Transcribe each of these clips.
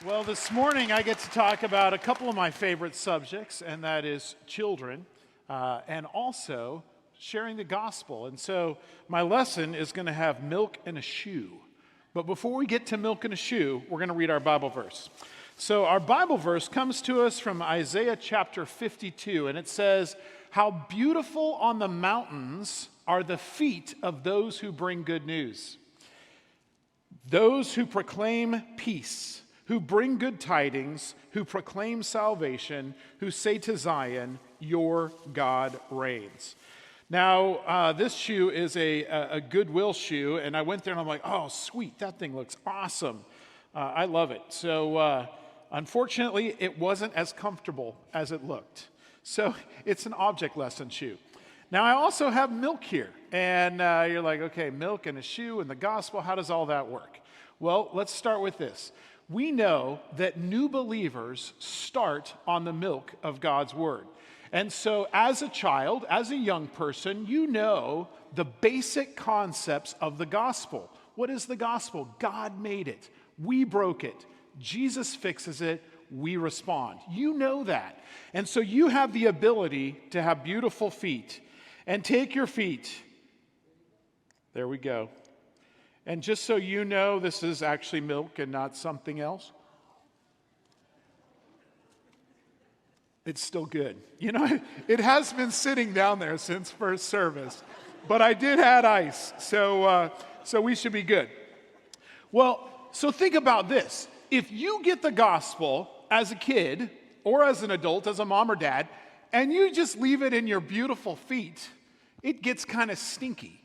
Well, this morning I get to talk about a couple of my favorite subjects, and that is children and also sharing the gospel. And so my lesson is going to have milk and a shoe. But before we get to milk and a shoe, we're going to read our Bible verse. So our Bible verse comes to us from Isaiah chapter 52, and it says, "How beautiful on the mountains are the feet of those who bring good news, those who proclaim peace, who bring good tidings, who proclaim salvation, who say to Zion, your God reigns." Now, this shoe is a Goodwill shoe, and I went there and I'm like, oh, sweet, that thing looks awesome. I love it. So, unfortunately, it wasn't as comfortable as it looked. So, it's an object lesson shoe. Now, I also have milk here, and you're like, okay, milk and a shoe and the gospel, how does all that work? Well, let's start with this. We know that new believers start on the milk of God's word. And so as a child, as a young person, you know the basic concepts of the gospel. What is the gospel? God made it. We broke it. Jesus fixes it. We respond. You know that. And so you have the ability to have beautiful feet. And take your feet. There we go. And just so you know, this is actually milk and not something else. It's still good. You know, it has been sitting down there since first service, but I did add ice, so we should be good. Well, so think about this. If you get the gospel as a kid or as an adult, as a mom or dad, and you just leave it in your beautiful feet, it gets kind of stinky.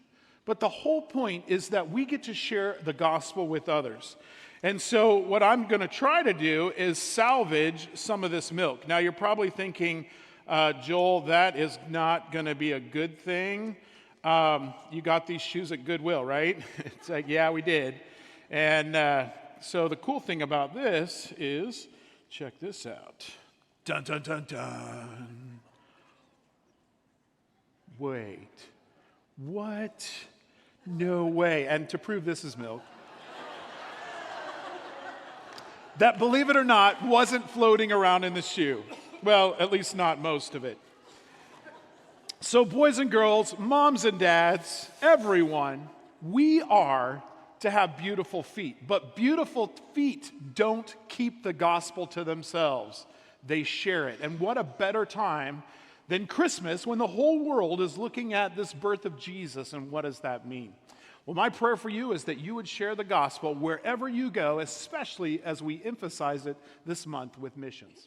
But the whole point is that we get to share the gospel with others. And so what I'm going to try to do is salvage some of this milk. Now, you're probably thinking, Joel, that is not going to be a good thing. You got these shoes at Goodwill, right? It's like, yeah, we did. And so the cool thing about this is, check this out. Dun, dun, dun, dun. Wait. What? No way. And to prove this is milk, that, believe it or not, wasn't floating around in the shoe. Well, at least not most of it. So boys and girls, moms and dads, everyone, we are to have beautiful feet. But beautiful feet don't keep the gospel to themselves. They share it. And what a better time than Christmas when the whole world is looking at this birth of Jesus, and what does that mean? Well, my prayer for you is that you would share the gospel wherever you go, especially as we emphasize it this month with missions.